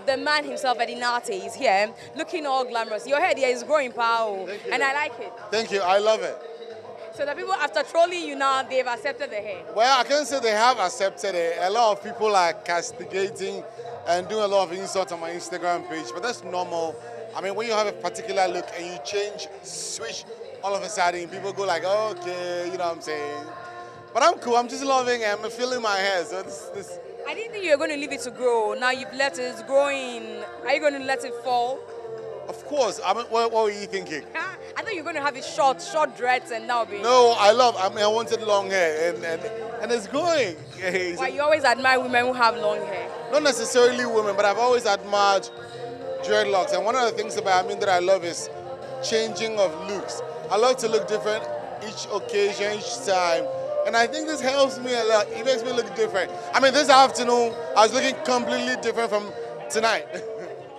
the man himself, Eddie Nartey, is here, looking all glamorous. Your hair here is growing power, and I like it. Thank you, I love it. So the people, after trolling you now, they've accepted the hair. Well, I can't say they have accepted it. A lot of people are castigating and doing a lot of insults on my Instagram page, but that's normal. I mean, when you have a particular look and you change, switch, all of a sudden, people go like, oh, okay, you know what I'm saying? But I'm cool, I'm just loving it, I'm feeling my hair, so this. I didn't think you were going to leave it to grow. Now you've let it, it's growing. Are you going to let it fall? Of course, I mean, what were you thinking? I thought you were going to have it short dreads and now be... No, I wanted long hair, and it's growing. Well, you always admire women who have long hair. Not necessarily women, but I've always admired dreadlocks. And one of the things about that I love is changing of looks. I love to look different each occasion, each time. And I think this helps me a lot. It makes me look different. I mean, this afternoon, I was looking completely different from tonight.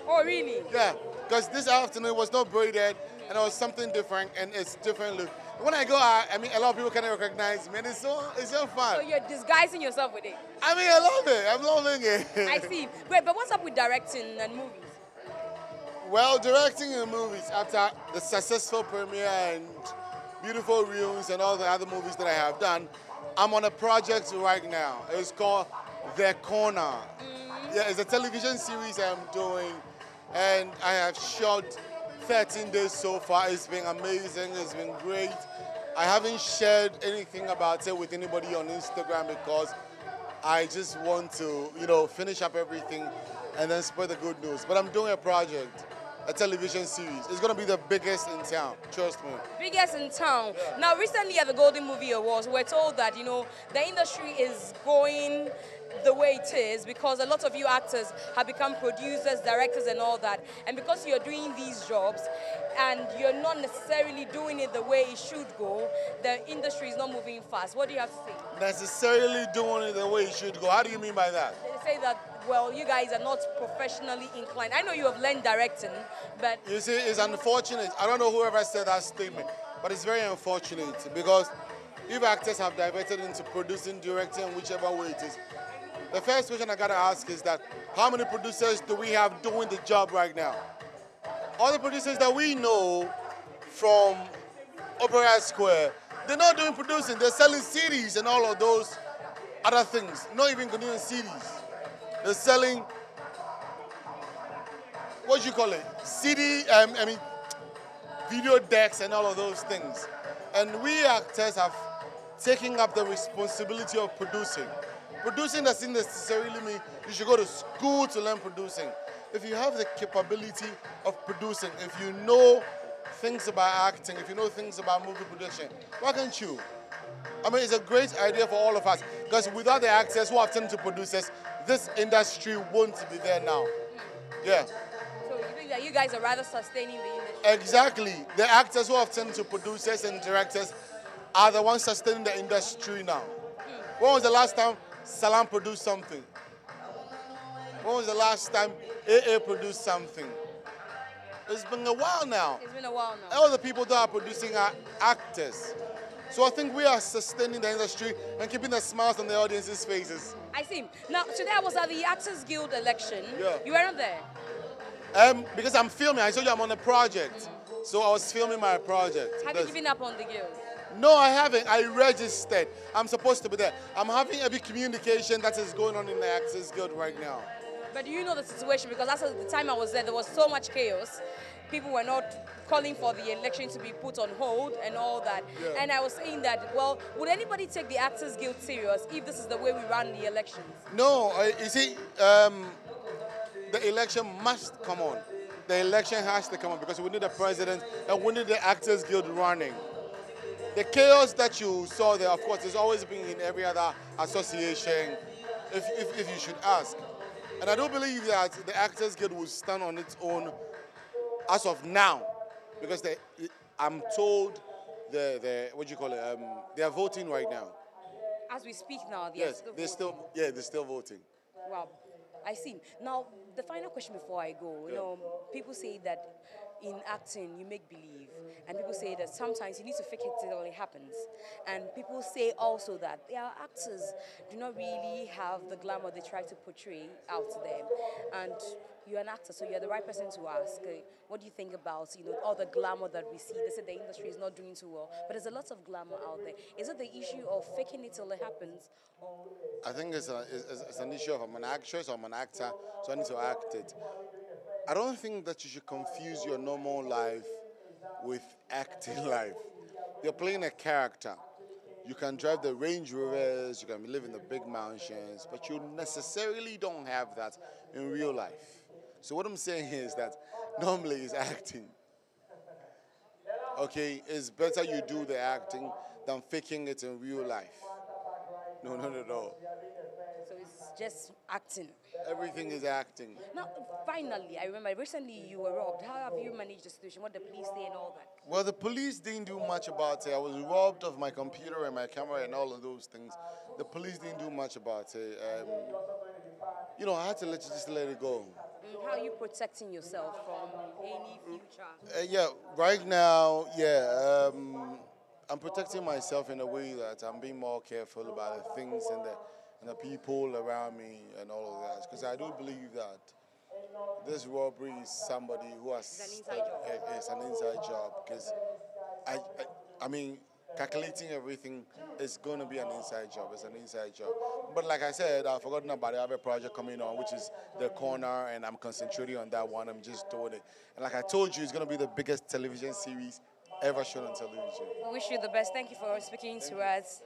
Oh, really? Yeah, because this afternoon it was not braided, and it was something different, and it's different look. When I go out, I mean, a lot of people can recognize me, and it's so fun. So you're disguising yourself with it? I mean, I love it. I'm loving it. I see. Wait, but what's up with directing and movies? Well, directing in movies after the successful premiere and beautiful reels and all the other movies that I have done, I'm on a project right now. It's called The Corner. Yeah, it's a television series I'm doing, and I have shot 13 days so far. It's been amazing, it's been great. I haven't shared anything about it with anybody on Instagram because I just want to, finish up everything and then spread the good news. But I'm doing a project, a television series. It's going to be the biggest in town, trust me. Biggest in town. Yeah. Now, recently at the Golden Movie Awards, we're told that, the industry is going the way it is because a lot of you actors have become producers, directors and all that. And because you're doing these jobs and you're not necessarily doing it the way it should go, the industry is not moving fast. What do you have to say? Necessarily doing it the way it should go. How do you mean by that? They say that, well, you guys are not professionally inclined. I know you have learned directing, but... You see, it's unfortunate. I don't know whoever said that statement, but it's very unfortunate because if actors have diverted into producing, directing, whichever way it is, the first question I gotta ask is that how many producers do we have doing the job right now? All the producers that we know from Opera Square, they're not doing producing, they're selling CDs and all of those other things, not even doing CDs. They're selling, what do you call it? CD, video decks and all of those things. And we actors have taken up the responsibility of producing. Producing doesn't necessarily mean you should go to school to learn producing. If you have the capability of producing, if you know things about acting, if you know things about movie production, why can't you? I mean, it's a great idea for all of us because without the actors who have turned to producers, this industry won't be there now. Yeah. So you think that you guys are rather sustaining the industry? Exactly. The actors who have turned to producers and directors are the ones sustaining the industry now. When was the last time Salam produced something? When was the last time AA produced something? It's been a while now. It's been a while now. All the people that are producing are actors. So I think we are sustaining the industry and keeping the smiles on the audience's faces. I see. Now, today I was at the Actors Guild election. Yeah. You weren't there? Because I'm filming. I told you I'm on a project. So I was filming my project. Have you given up on the guild? No, I haven't. I registered. I'm supposed to be there. I'm having a big communication that is going on in the Actors Guild right now. But do you know the situation? Because as of the time I was there was so much chaos. People were not calling for the election to be put on hold and all that. Yeah. And I was saying that, well, would anybody take the Actors Guild serious if this is the way we run the elections? No, you see, the election must come on. The election has to come on because we need a president and we need the Actors Guild running. The chaos that you saw there, of course, has always been in every other association, if you should ask. And I do believe that the Actors Guild will stand on its own as of now, because I'm told what do you call it? They are voting right now. As we speak now, yes, they're still voting. Wow, I see. Now, the final question before I go, you know, people say that in acting, you make believe. And people say that sometimes you need to fake it till it happens. And people say also that their actors do not really have the glamour they try to portray out there. And you're an actor, so you're the right person to ask. What do you think about, all the glamour that we see? They say the industry is not doing too well, but there's a lot of glamour out there. Is it the issue of faking it till it happens? I think it's an issue of I'm an actress or I'm an actor, so I need to act it. I don't think that you should confuse your normal life with acting life. You're playing a character. You can drive the Range Rovers, you can live in the big mansions, but you necessarily don't have that in real life. So what I'm saying is that normally it's acting. Okay, it's better you do the acting than faking it in real life. No, not at all. So it's just acting. Everything is acting. Now, finally, I remember recently you were robbed. How have you managed the situation? What the police say and all that? Well, the police didn't do much about it. I was robbed of my computer and my camera and all of those things. The police didn't do much about it. I had to just let it go. How are you protecting yourself from any future? Yeah, right now, yeah, I'm protecting myself in a way that I'm being more careful about the things and the people around me and all of that. Because I do believe that this robbery is somebody who has it's an inside job. Because I, I, I mean, calculating everything is going to be an inside job. It's an inside job. But like I said, I've forgotten about the other project coming on, which is The Corner, and I'm concentrating on that one. I'm just doing it. And like I told you, it's going to be the biggest television series ever shown on television. We wish you the best. Thank you for speaking to us.